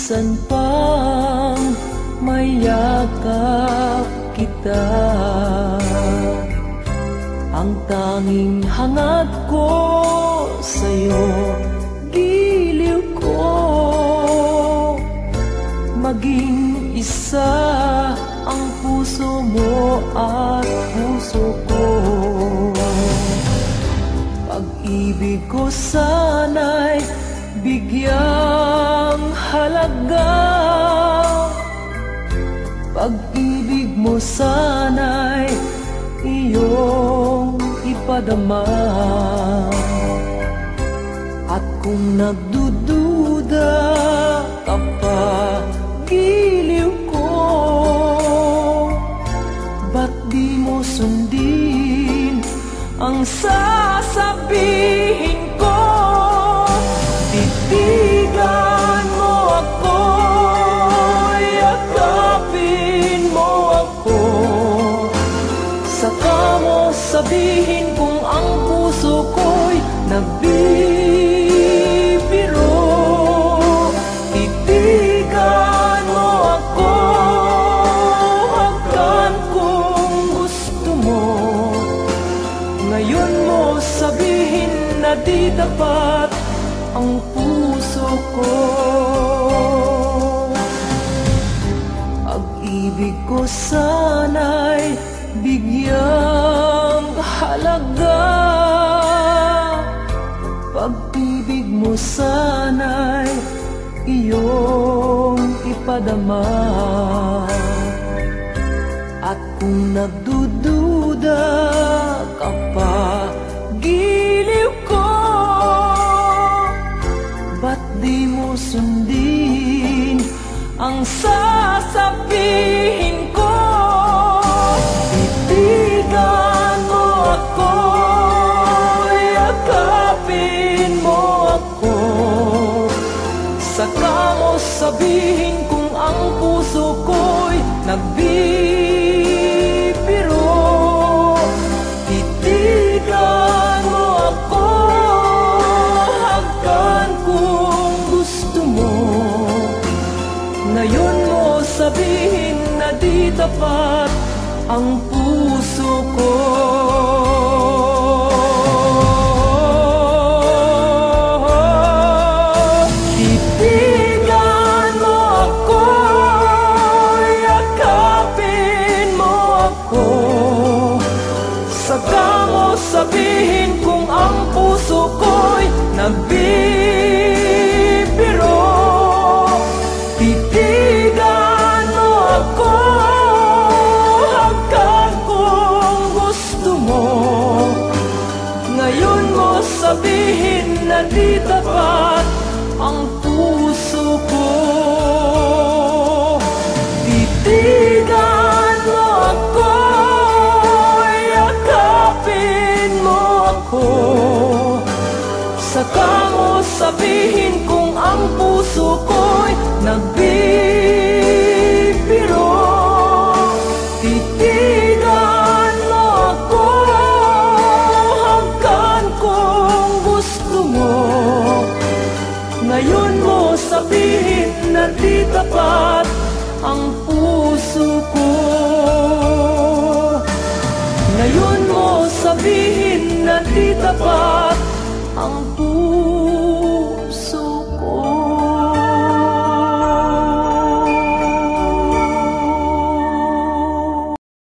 minsan pang mayakap kita. Ang tanging hangad ko sa'yo, giliw ko, maging isa ang puso mo at puso ko. Pag-ibig ko sana'y bigyang halaga, pag-ibig mo sana'y iyong ipadama. At kung nagdududa ka pa, giliw ko, ba't di mo sundin ang sasabihin ko? Titigan mo ako, yakapin mo ako, saka mo sabihin kung ang puso ko'y nagbibiro. Titigan mo ako, hagan kung gusto mo. Ngayon mo sabihin na di dapat ang puso ko. Pag-ibig ko sana'y bigyang halaga, pag-ibig mo sana'y iyong ipadama. At kung nagdududa ka pa, giliw ko, ba't di mo sundin ang sasabihin ko? Titigan mo ako, yakapin mo ako, saka mo sabihin kung ang puso ko'y nagbibiro. Titigan mo ako, hagan kung gusto mo. Ngayon mo sabihin na di tapat ang puso ko. Titigan mo ako, yakapin mo ako, saka mo sabihin kung ang puso ko'y nagbibiro. Titigan mo ako, hagan kung gusto mo. Ngayon mo sabihin na di tapat ang puso ko. Titigan mo ako, yakapin mo ako, saka mo sabihin kung ang puso ko'y nagbibiro. Titigan mo ako, hagan kung gusto mo. Ngayon mo sabihin na di tapat ang puso ko.